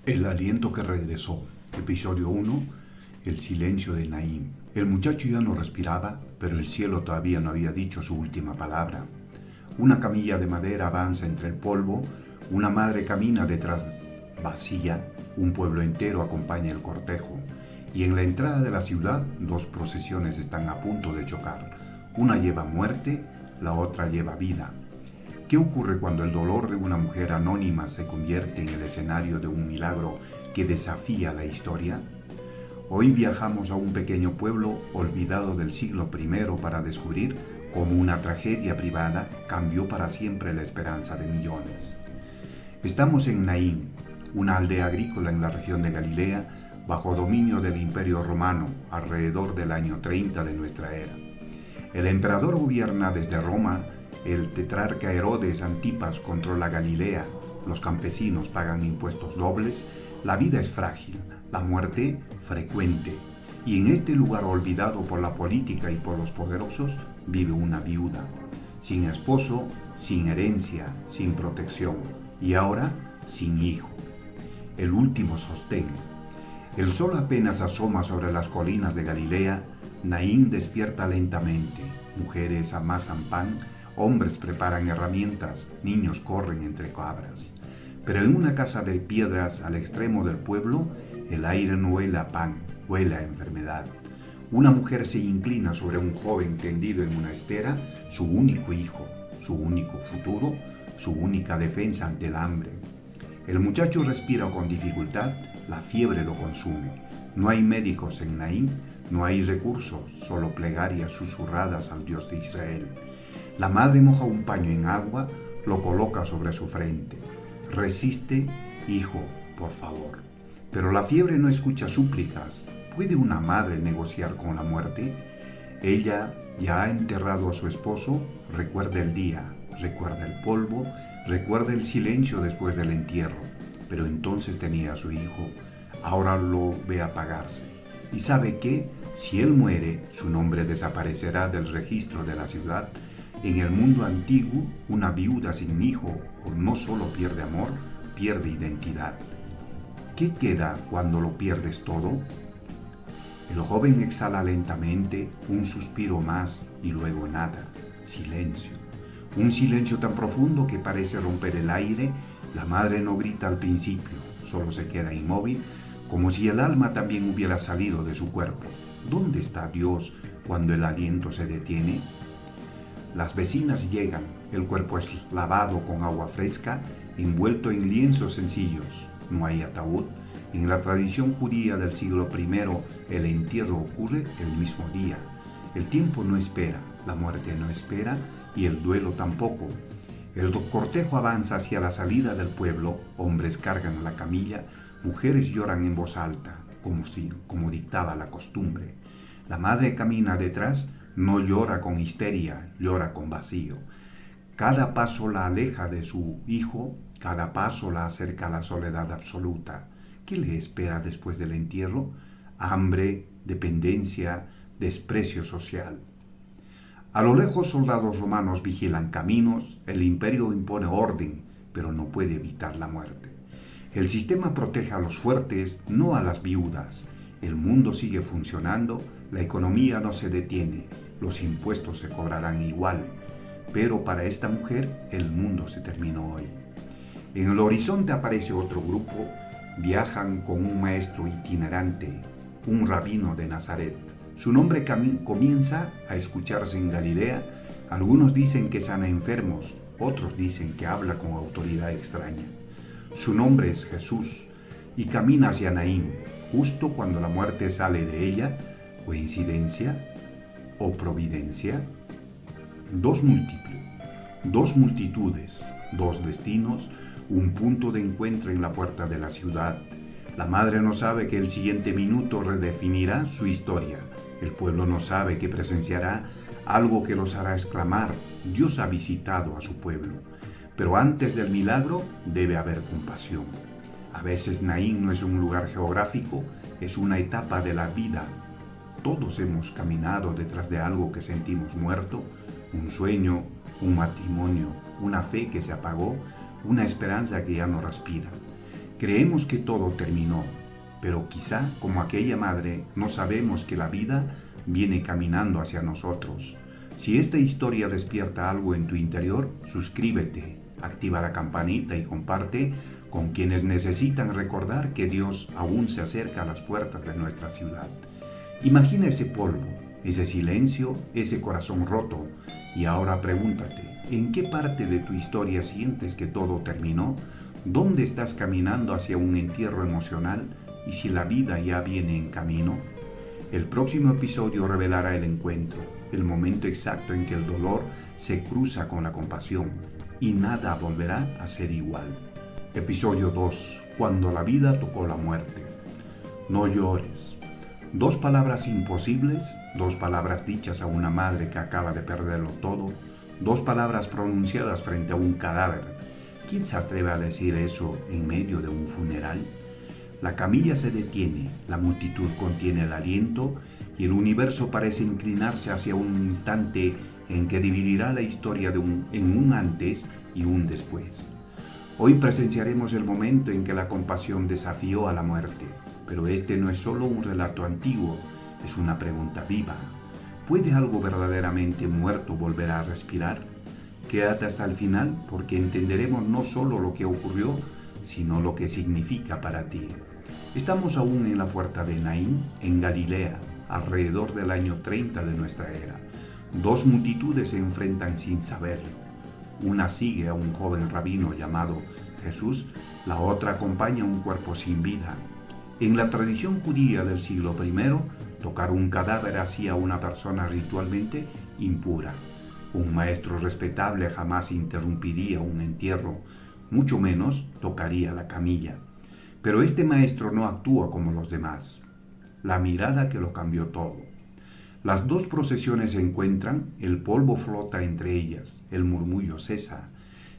El aliento que regresó. Episodio 1. El silencio de Naim. El muchacho ya no respiraba, pero el cielo todavía no había dicho su última palabra. Una camilla de madera avanza entre el polvo, una madre camina detrás vacía, un pueblo entero acompaña el cortejo, y en la entrada de la ciudad dos procesiones están a punto de chocar. Una lleva muerte, la otra lleva vida. ¿Qué ocurre cuando el dolor de una mujer anónima se convierte en el escenario de un milagro que desafía la historia? Hoy viajamos a un pequeño pueblo olvidado del siglo I para descubrir cómo una tragedia privada cambió para siempre la esperanza de millones. Estamos en Naín, una aldea agrícola en la región de Galilea, bajo dominio del Imperio Romano, alrededor del año 30 de nuestra era. El emperador gobierna desde Roma. El tetrarca Herodes Antipas controla Galilea, los campesinos pagan impuestos dobles, la vida es frágil, la muerte frecuente, y en este lugar olvidado por la política y por los poderosos vive una viuda, sin esposo, sin herencia, sin protección, y ahora sin hijo. El último sostén. El sol apenas asoma sobre las colinas de Galilea. Naín despierta lentamente, mujeres amasan pan, hombres preparan herramientas, niños corren entre cabras. Pero en una casa de piedras al extremo del pueblo, el aire no huele a pan, huele a enfermedad. Una mujer se inclina sobre un joven tendido en una estera, su único hijo, su único futuro, su única defensa ante el hambre. El muchacho respira con dificultad, la fiebre lo consume. No hay médicos en Naín, no hay recursos, solo plegarias susurradas al Dios de Israel. La madre moja un paño en agua, lo coloca sobre su frente. Resiste, hijo, por favor. Pero la fiebre no escucha súplicas. ¿Puede una madre negociar con la muerte? Ella ya ha enterrado a su esposo, recuerda el día, recuerda el polvo, recuerda el silencio después del entierro. Pero entonces tenía a su hijo, ahora lo ve apagarse. Y sabe que, si él muere, su nombre desaparecerá del registro de la ciudad. En el mundo antiguo, una viuda sin hijo no solo pierde amor, pierde identidad. ¿Qué queda cuando lo pierdes todo? El joven exhala lentamente, un suspiro más y luego nada, silencio. Un silencio tan profundo que parece romper el aire. La madre no grita al principio, solo se queda inmóvil, como si el alma también hubiera salido de su cuerpo. ¿Dónde está Dios cuando el aliento se detiene? Las vecinas llegan, el cuerpo es lavado con agua fresca, envuelto en lienzos sencillos. No hay ataúd. En la tradición judía del siglo I, el entierro ocurre el mismo día. El tiempo no espera, la muerte no espera y el duelo tampoco. El cortejo avanza hacia la salida del pueblo, hombres cargan la camilla, mujeres lloran en voz alta, como dictaba la costumbre. La madre camina detrás. No llora con histeria, llora con vacío. Cada paso la aleja de su hijo, cada paso la acerca a la soledad absoluta. ¿Qué le espera después del entierro? Hambre, dependencia, desprecio social. A lo lejos soldados romanos vigilan caminos, el imperio impone orden, pero no puede evitar la muerte. El sistema protege a los fuertes, no a las viudas. El mundo sigue funcionando, la economía no se detiene, los impuestos se cobrarán igual, pero para esta mujer el mundo se terminó hoy. En el horizonte aparece otro grupo, viajan con un maestro itinerante, un rabino de Nazaret. Su nombre comienza a escucharse en Galilea. Algunos dicen que sana enfermos, otros dicen que habla con autoridad extraña. Su nombre es Jesús y camina hacia Naín, justo cuando la muerte sale de ella. ¿Coincidencia o providencia? Dos multitudes, dos destinos, un punto de encuentro en la puerta de la ciudad. La madre no sabe que el siguiente minuto redefinirá su historia. El pueblo no sabe que presenciará algo que los hará exclamar: Dios ha visitado a su pueblo. Pero antes del milagro debe haber compasión. A veces Naín no es un lugar geográfico, es una etapa de la vida. Todos hemos caminado detrás de algo que sentimos muerto, un sueño, un matrimonio, una fe que se apagó, una esperanza que ya no respira. Creemos que todo terminó, pero quizá, como aquella madre, no sabemos que la vida viene caminando hacia nosotros. Si esta historia despierta algo en tu interior, suscríbete, activa la campanita y comparte con quienes necesitan recordar que Dios aún se acerca a las puertas de nuestra ciudad. Imagina ese polvo, ese silencio, ese corazón roto, y ahora pregúntate, ¿en qué parte de tu historia sientes que todo terminó? ¿Dónde estás caminando hacia un entierro emocional? ¿Y si la vida ya viene en camino? El próximo episodio revelará el encuentro, el momento exacto en que el dolor se cruza con la compasión y nada volverá a ser igual. Episodio 2. Cuando la vida tocó la muerte. No llores. 2 palabras imposibles, 2 palabras dichas a una madre que acaba de perderlo todo, 2 palabras pronunciadas frente a un cadáver. ¿Quién se atreve a decir eso en medio de un funeral? La camilla se detiene, la multitud contiene el aliento y el universo parece inclinarse hacia un instante en que dividirá la historia en un antes y un después. Hoy presenciaremos el momento en que la compasión desafió a la muerte, pero este no es solo un relato antiguo, es una pregunta viva. ¿Puede algo verdaderamente muerto volver a respirar? Quédate hasta el final porque entenderemos no solo lo que ocurrió, sino lo que significa para ti. Estamos aún en la puerta de Naín, en Galilea, alrededor del año 30 de nuestra era. 2 multitudes se enfrentan sin saberlo. Una sigue a un joven rabino llamado Jesús, la otra acompaña un cuerpo sin vida. En la tradición judía del siglo I, tocar un cadáver hacía a una persona ritualmente impura. Un maestro respetable jamás interrumpiría un entierro, mucho menos tocaría la camilla. Pero este maestro no actúa como los demás. La mirada que lo cambió todo. Las 2 procesiones se encuentran, el polvo flota entre ellas, el murmullo cesa.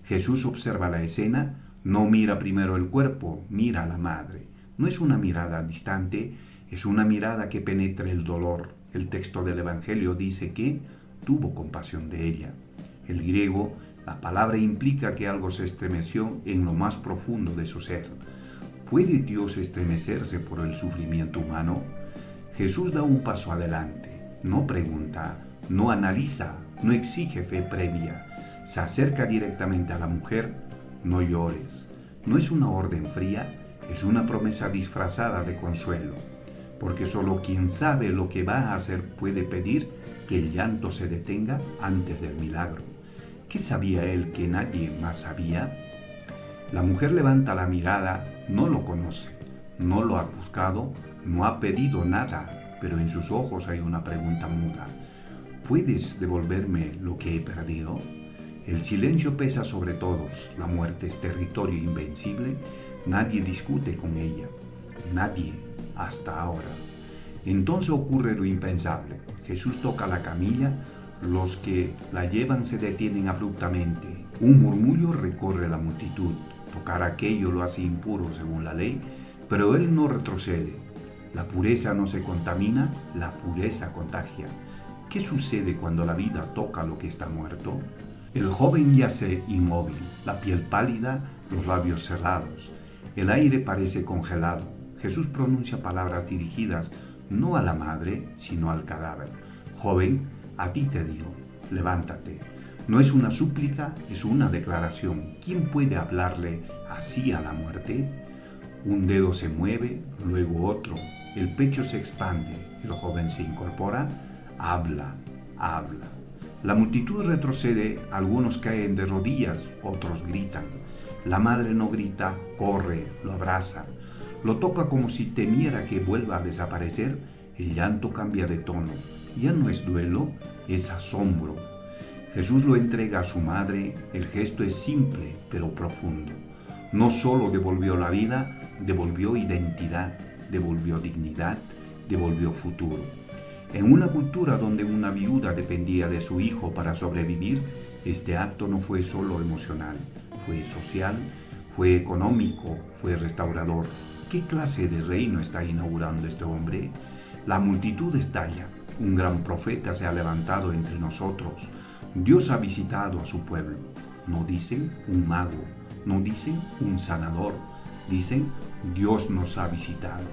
Jesús observa la escena, no mira primero el cuerpo, mira a la madre. No es una mirada distante, es una mirada que penetra el dolor. El texto del Evangelio dice que tuvo compasión de ella. El griego, la palabra implica que algo se estremeció en lo más profundo de su ser. ¿Puede Dios estremecerse por el sufrimiento humano? Jesús da un paso adelante, no pregunta, no analiza, no exige fe previa. Se acerca directamente a la mujer, no llores. No es una orden fría, es una promesa disfrazada de consuelo, porque solo quien sabe lo que va a hacer puede pedir que el llanto se detenga antes del milagro. ¿Qué sabía él que nadie más sabía? La mujer levanta la mirada, no lo conoce, no lo ha buscado, no ha pedido nada, pero en sus ojos hay una pregunta muda. ¿Puedes devolverme lo que he perdido? El silencio pesa sobre todos, la muerte es territorio invencible, nadie discute con ella, nadie hasta ahora. Entonces ocurre lo impensable, Jesús toca la camilla, los que la llevan se detienen abruptamente, un murmullo recorre la multitud. Tocar aquello lo hace impuro según la ley, pero él no retrocede. La pureza no se contamina, la pureza contagia. ¿Qué sucede cuando la vida toca lo que está muerto? El joven yace inmóvil, la piel pálida, los labios cerrados. El aire parece congelado. Jesús pronuncia palabras dirigidas no a la madre, sino al cadáver. Joven, a ti te digo, levántate. No es una súplica, es una declaración. ¿Quién puede hablarle así a la muerte? Un dedo se mueve, luego otro. El pecho se expande. El joven se incorpora. Habla, habla. La multitud retrocede, algunos caen de rodillas, otros gritan. La madre no grita, corre, lo abraza. Lo toca como si temiera que vuelva a desaparecer. El llanto cambia de tono. Ya no es duelo, es asombro. Jesús lo entrega a su madre, el gesto es simple pero profundo. No solo devolvió la vida, devolvió identidad, devolvió dignidad, devolvió futuro. En una cultura donde una viuda dependía de su hijo para sobrevivir, este acto no fue solo emocional, fue social, fue económico, fue restaurador. ¿Qué clase de reino está inaugurando este hombre? La multitud estalla, un gran profeta se ha levantado entre nosotros. Dios ha visitado a su pueblo. No dicen un mago, no dicen un sanador, dicen, Dios nos ha visitado.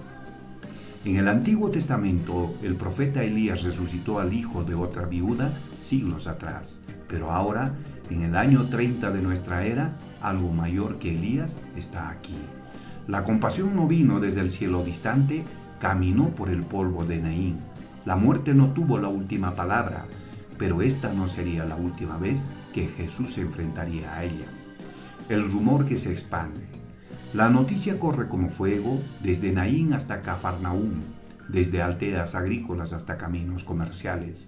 En el Antiguo Testamento, el profeta Elías resucitó al hijo de otra viuda siglos atrás, pero ahora, en el año 30 de nuestra era, algo mayor que Elías está aquí. La compasión no vino desde el cielo distante, caminó por el polvo de Naín. La muerte no tuvo la última palabra, pero esta no sería la última vez que Jesús se enfrentaría a ella. El rumor que se expande. La noticia corre como fuego desde Naín hasta Cafarnaúm, desde aldeas agrícolas hasta caminos comerciales.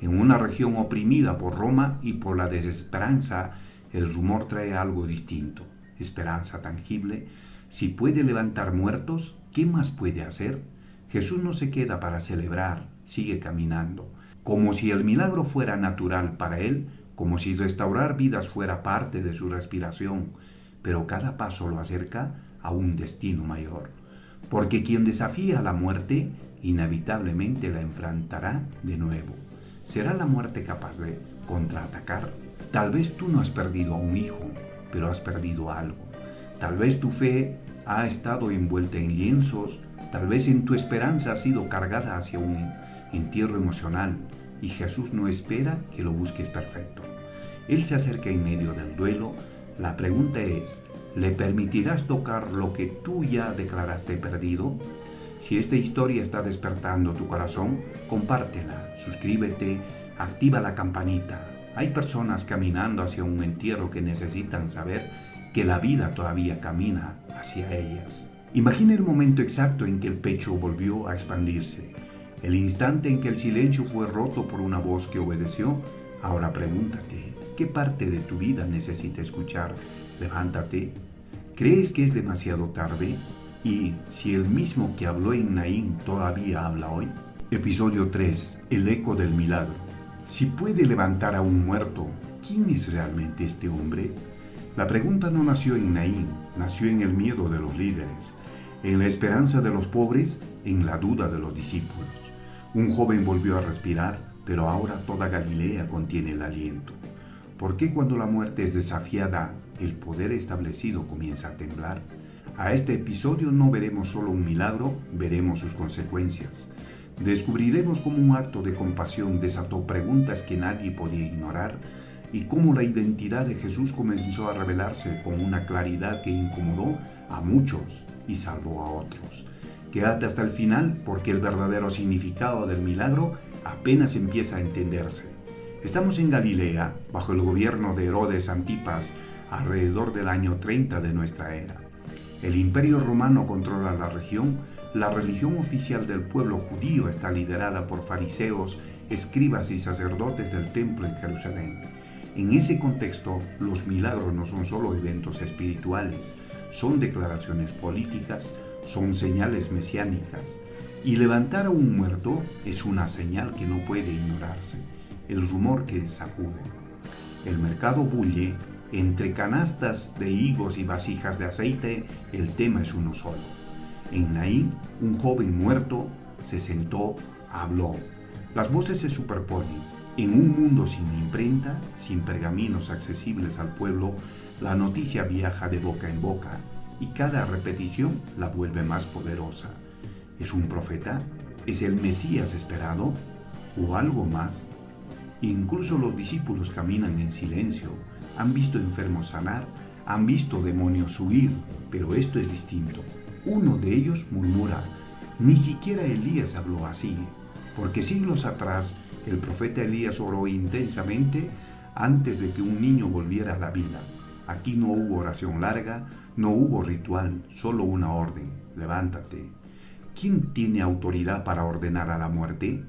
En una región oprimida por Roma y por la desesperanza, el rumor trae algo distinto, esperanza tangible. Si puede levantar muertos, ¿qué más puede hacer? Jesús no se queda para celebrar, sigue caminando, como si el milagro fuera natural para él, como si restaurar vidas fuera parte de su respiración, pero cada paso lo acerca a un destino mayor, porque quien desafía la muerte, inevitablemente la enfrentará de nuevo. ¿Será la muerte capaz de contraatacar? Tal vez tú no has perdido a un hijo, pero has perdido algo. Tal vez tu fe ha estado envuelta en lienzos, tal vez en tu esperanza ha sido cargada hacia un entierro emocional, y Jesús no espera que lo busques perfecto. Él se acerca en medio del duelo. La pregunta es, ¿le permitirás tocar lo que tú ya declaraste perdido? Si esta historia está despertando tu corazón, compártela, suscríbete, activa la campanita. Hay personas caminando hacia un entierro que necesitan saber que la vida todavía camina hacia ellas. Imagina el momento exacto en que el pecho volvió a expandirse, el instante en que el silencio fue roto por una voz que obedeció. Ahora pregúntate, ¿qué parte de tu vida necesita escuchar? Levántate. ¿Crees que es demasiado tarde? ¿Y si el mismo que habló en Naín todavía habla hoy? Episodio 3. El eco del milagro. Si puede levantar a un muerto, ¿quién es realmente este hombre? La pregunta no nació en Naín, nació en el miedo de los líderes, en la esperanza de los pobres, en la duda de los discípulos. Un joven volvió a respirar, pero ahora toda Galilea contiene el aliento. ¿Por qué cuando la muerte es desafiada, el poder establecido comienza a temblar? A este episodio no veremos solo un milagro, veremos sus consecuencias. Descubriremos cómo un acto de compasión desató preguntas que nadie podía ignorar y cómo la identidad de Jesús comenzó a revelarse con una claridad que incomodó a muchos y salvó a otros. Quédate hasta el final porque el verdadero significado del milagro apenas empieza a entenderse. Estamos en Galilea, bajo el gobierno de Herodes Antipas, alrededor del año 30 de nuestra era. El Imperio Romano controla la región. La religión oficial del pueblo judío está liderada por fariseos, escribas y sacerdotes del templo en Jerusalén. En ese contexto, los milagros no son solo eventos espirituales, son declaraciones políticas, son señales mesiánicas. Y levantar a un muerto es una señal que no puede ignorarse, el rumor que sacude. El mercado bulle, entre canastas de higos y vasijas de aceite, el tema es uno solo. En Naín, un joven muerto se sentó, habló. Las voces se superponen. En un mundo sin imprenta, sin pergaminos accesibles al pueblo, la noticia viaja de boca en boca y cada repetición la vuelve más poderosa. ¿Es un profeta? ¿Es el Mesías esperado? ¿O algo más? Incluso los discípulos caminan en silencio. Han visto enfermos sanar, han visto demonios huir, pero esto es distinto. Uno de ellos murmura, ni siquiera Elías habló así, porque siglos atrás el profeta Elías oró intensamente antes de que un niño volviera a la vida. Aquí no hubo oración larga, no hubo ritual, solo una orden, levántate. ¿Quién tiene autoridad para ordenar a la muerte?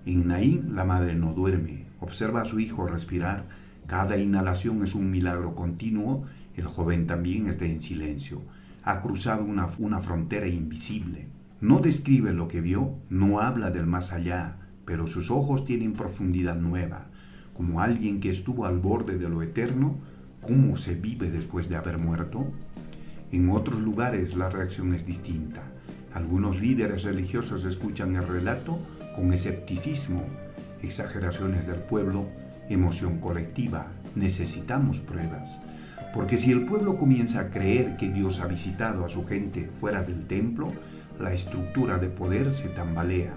En Naín la madre no duerme, observa a su hijo respirar. Cada inhalación es un milagro continuo. El joven también está en silencio. Ha cruzado una frontera invisible. No describe lo que vio, no habla del más allá, pero sus ojos tienen profundidad nueva. Como alguien que estuvo al borde de lo eterno, ¿cómo se vive después de haber muerto? En otros lugares la reacción es distinta. Algunos líderes religiosos escuchan el relato con escepticismo, exageraciones del pueblo, emoción colectiva, necesitamos pruebas. Porque si el pueblo comienza a creer que Dios ha visitado a su gente fuera del templo, la estructura de poder se tambalea.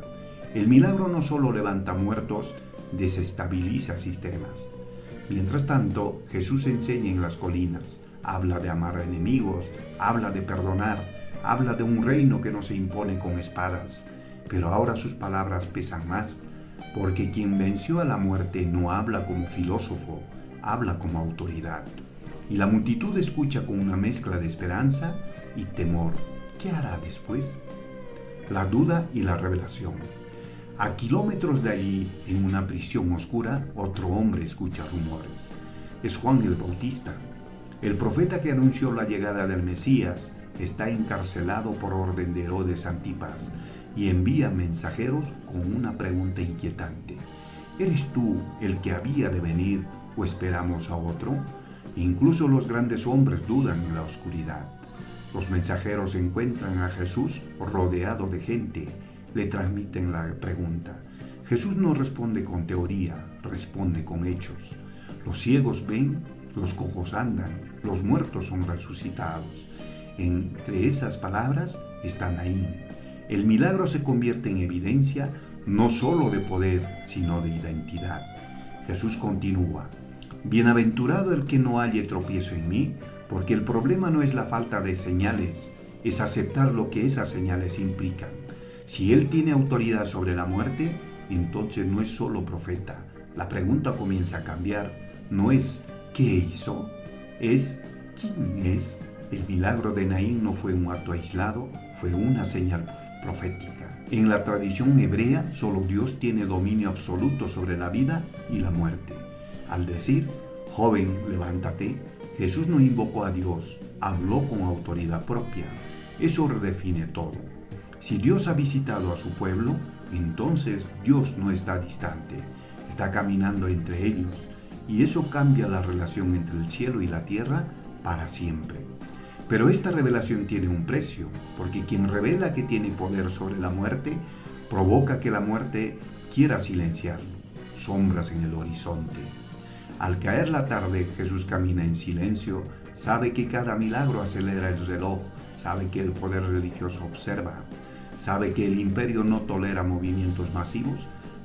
El milagro no solo levanta muertos, desestabiliza sistemas. Mientras tanto, Jesús enseña en las colinas, habla de amar a enemigos, habla de perdonar, habla de un reino que no se impone con espadas. Pero ahora sus palabras pesan más, porque quien venció a la muerte no habla como filósofo, habla como autoridad. Y la multitud escucha con una mezcla de esperanza y temor. ¿Qué hará después? La duda y la revelación. A kilómetros de allí, en una prisión oscura, otro hombre escucha rumores. Es Juan el Bautista. El profeta que anunció la llegada del Mesías está encarcelado por orden de Herodes Antipas y envía mensajeros con una pregunta inquietante. ¿Eres tú el que había de venir o esperamos a otro? Incluso los grandes hombres dudan en la oscuridad. Los mensajeros encuentran a Jesús rodeado de gente. Le transmiten la pregunta. Jesús no responde con teoría, responde con hechos. Los ciegos ven, los cojos andan, los muertos son resucitados. Entre esas palabras está Naín. El milagro se convierte en evidencia no solo de poder, sino de identidad. Jesús continúa. Bienaventurado el que no halle tropiezo en mí, porque el problema no es la falta de señales, es aceptar lo que esas señales implican. Si Él tiene autoridad sobre la muerte, entonces no es solo profeta. La pregunta comienza a cambiar. No es ¿qué hizo? Es ¿quién es? El milagro de Naín no fue un acto aislado, fue una señal profética. En la tradición hebrea, solo Dios tiene dominio absoluto sobre la vida y la muerte. Al decir, joven, levántate, Jesús no invocó a Dios, habló con autoridad propia. Eso redefine todo. Si Dios ha visitado a su pueblo, entonces Dios no está distante, está caminando entre ellos, y eso cambia la relación entre el cielo y la tierra para siempre. Pero esta revelación tiene un precio, porque quien revela que tiene poder sobre la muerte, provoca que la muerte quiera silenciarlo. Sombras en el horizonte. Al caer la tarde, Jesús camina en silencio, sabe que cada milagro acelera el reloj, sabe que el poder religioso observa, sabe que el imperio no tolera movimientos masivos,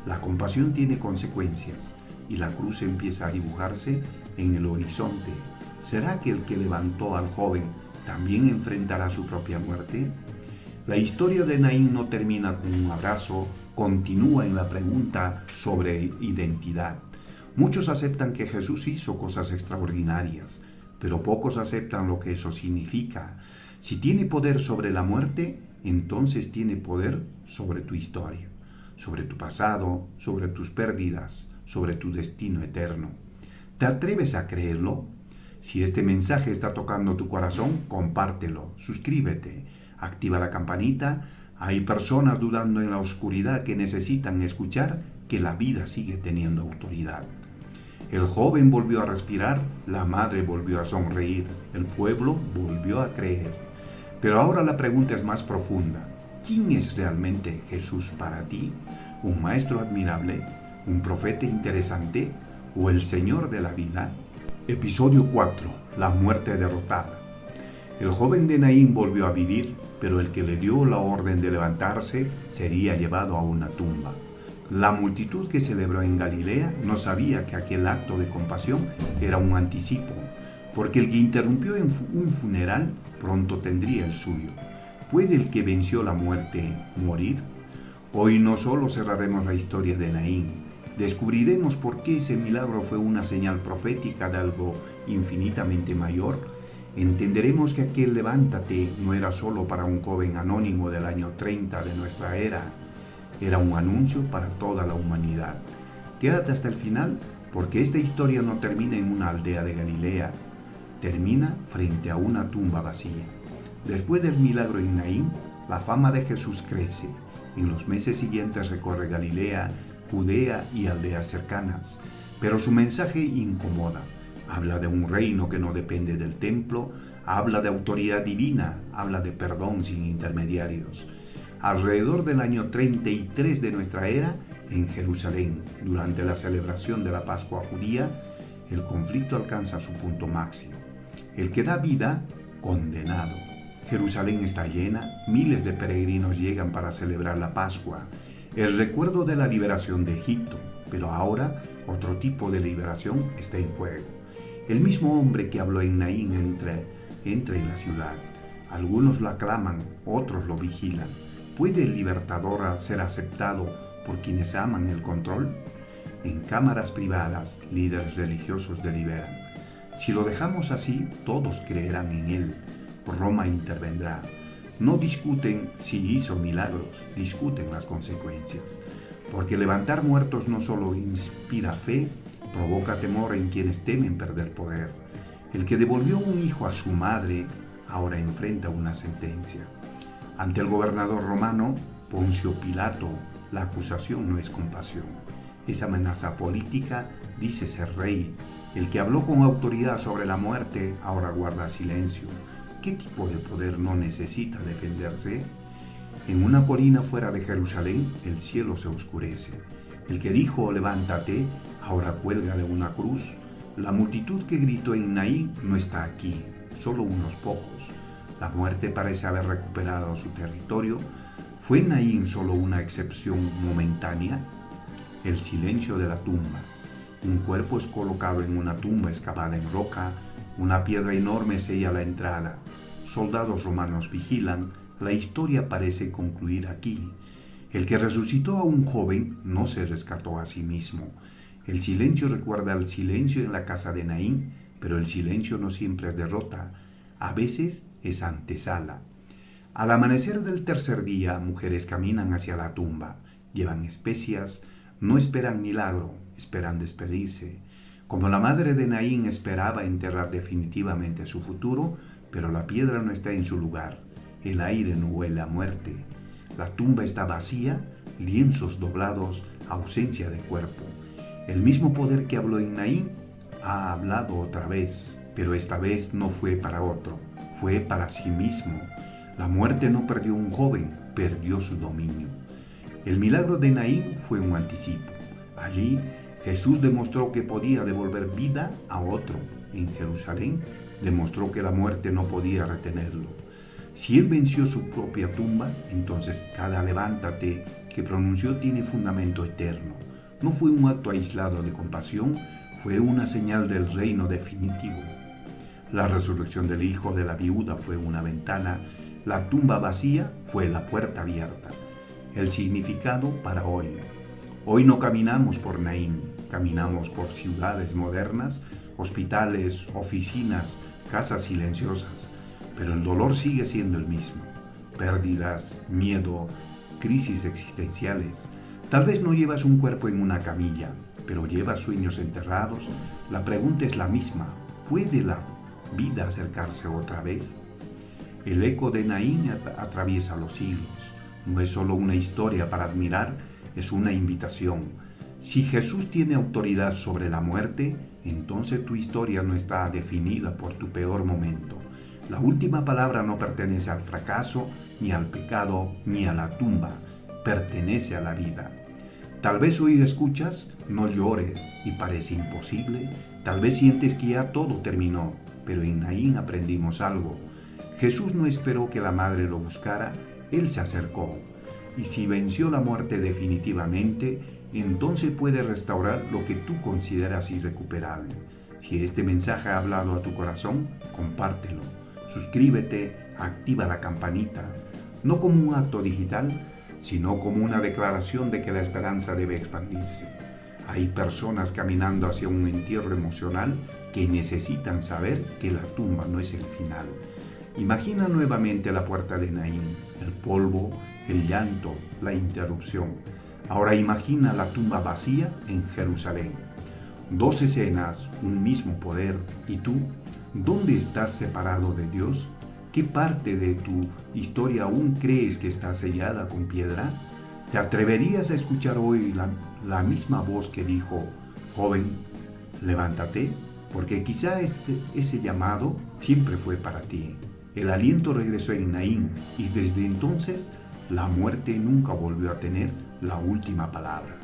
la compasión tiene consecuencias y la cruz empieza a dibujarse en el horizonte. ¿Será que el que levantó al joven también enfrentará su propia muerte? La historia de Naín no termina con un abrazo, continúa en la pregunta sobre identidad. Muchos aceptan que Jesús hizo cosas extraordinarias, pero pocos aceptan lo que eso significa. Si tiene poder sobre la muerte, entonces tiene poder sobre tu historia, sobre tu pasado, sobre tus pérdidas, sobre tu destino eterno. ¿Te atreves a creerlo? Si este mensaje está tocando tu corazón, compártelo, suscríbete, activa la campanita. Hay personas dudando en la oscuridad que necesitan escuchar que la vida sigue teniendo autoridad. El joven volvió a respirar, la madre volvió a sonreír, el pueblo volvió a creer. Pero ahora la pregunta es más profunda. ¿Quién es realmente Jesús para ti? ¿Un maestro admirable? ¿Un profeta interesante? ¿O el Señor de la vida? Episodio 4. La muerte derrotada. El joven de Naín volvió a vivir, pero el que le dio la orden de levantarse sería llevado a una tumba. La multitud que celebró en Galilea no sabía que aquel acto de compasión era un anticipo, porque el que interrumpió en un funeral pronto tendría el suyo. ¿Puede el que venció la muerte morir? Hoy no solo cerraremos la historia de Naín, descubriremos por qué ese milagro fue una señal profética de algo infinitamente mayor. Entenderemos que aquel levántate no era solo para un joven anónimo del año 30 de nuestra era, era un anuncio para toda la humanidad. Quédate hasta el final, porque esta historia no termina en una aldea de Galilea, termina frente a una tumba vacía. Después del milagro en Naín, la fama de Jesús crece. En los meses siguientes recorre Galilea, Judea y aldeas cercanas, pero su mensaje incomoda. Habla de un reino que no depende del templo, habla de autoridad divina, habla de perdón sin intermediarios. Alrededor del año 33 de nuestra era, en Jerusalén, durante la celebración de la Pascua judía, el conflicto alcanza su punto máximo. El que da vida, condenado. Jerusalén está llena, miles de peregrinos llegan para celebrar la Pascua, el recuerdo de la liberación de Egipto, pero ahora otro tipo de liberación está en juego. El mismo hombre que habló en Naín entra en la ciudad. Algunos lo aclaman, otros lo vigilan. ¿Puede el libertador ser aceptado por quienes aman el control? En cámaras privadas, líderes religiosos deliberan. Si lo dejamos así, todos creerán en él. Roma intervendrá. No discuten si hizo milagros, discuten las consecuencias. Porque levantar muertos no solo inspira fe, provoca temor en quienes temen perder poder. El que devolvió un hijo a su madre ahora enfrenta una sentencia. Ante el gobernador romano, Poncio Pilato, la acusación no es compasión. Es amenaza política, dice ser rey. El que habló con autoridad sobre la muerte ahora guarda silencio. ¿Qué tipo de poder no necesita defenderse? En una colina fuera de Jerusalén, el cielo se oscurece. El que dijo, levántate, ahora cuelga de una cruz. La multitud que gritó en Naín no está aquí, solo unos pocos. La muerte parece haber recuperado su territorio. ¿Fue Naín solo una excepción momentánea? El silencio de la tumba. Un cuerpo es colocado en una tumba excavada en roca. Una piedra enorme sella la entrada. Soldados romanos vigilan. La historia parece concluir aquí. El que resucitó a un joven no se rescató a sí mismo. El silencio recuerda al silencio en la casa de Naín, pero el silencio no siempre es derrota. A veces es antesala. Al amanecer del tercer día, mujeres caminan hacia la tumba. Llevan especias, no esperan milagro, esperan despedirse. Como la madre de Naín esperaba enterrar definitivamente su futuro, pero la piedra no está en su lugar. El aire no huele a muerte. La tumba está vacía, lienzos doblados, ausencia de cuerpo. El mismo poder que habló en Naín ha hablado otra vez, pero esta vez no fue para otro, fue para sí mismo. La muerte no perdió un joven, perdió su dominio. El milagro de Naín fue un anticipo. Allí Jesús demostró que podía devolver vida a otro. En Jerusalén demostró que la muerte no podía retenerlo. Si él venció su propia tumba, entonces cada levántate que pronunció tiene fundamento eterno. No fue un acto aislado de compasión, fue una señal del reino definitivo. La resurrección del hijo de la viuda fue una ventana, la tumba vacía fue la puerta abierta. El significado para hoy. Hoy no caminamos por Naín, caminamos por ciudades modernas, hospitales, oficinas, casas silenciosas. Pero el dolor sigue siendo el mismo. Pérdidas, miedo, crisis existenciales. Tal vez no llevas un cuerpo en una camilla, pero llevas sueños enterrados. La pregunta es la misma. ¿Puede la vida acercarse otra vez? El eco de Naín atraviesa los siglos. No es solo una historia para admirar, es una invitación. Si Jesús tiene autoridad sobre la muerte, entonces tu historia no está definida por tu peor momento. La última palabra no pertenece al fracaso, ni al pecado, ni a la tumba. Pertenece a la vida. Tal vez hoy escuchas, no llores y parece imposible. Tal vez sientes que ya todo terminó, pero en Naín aprendimos algo. Jesús no esperó que la madre lo buscara, Él se acercó. Y si venció la muerte definitivamente, entonces puede restaurar lo que tú consideras irrecuperable. Si este mensaje ha hablado a tu corazón, compártelo. Suscríbete, activa la campanita, no como un acto digital, sino como una declaración de que la esperanza debe expandirse. Hay personas caminando hacia un entierro emocional que necesitan saber que la tumba no es el final. Imagina nuevamente la puerta de Naín, el polvo, el llanto, la interrupción. Ahora imagina la tumba vacía en Jerusalén. 2 escenas, un mismo poder, y tú, ¿dónde estás separado de Dios? ¿Qué parte de tu historia aún crees que está sellada con piedra? ¿Te atreverías a escuchar hoy la misma voz que dijo, joven, levántate? Porque quizá ese llamado siempre fue para ti. El aliento regresó en Naín y desde entonces la muerte nunca volvió a tener la última palabra.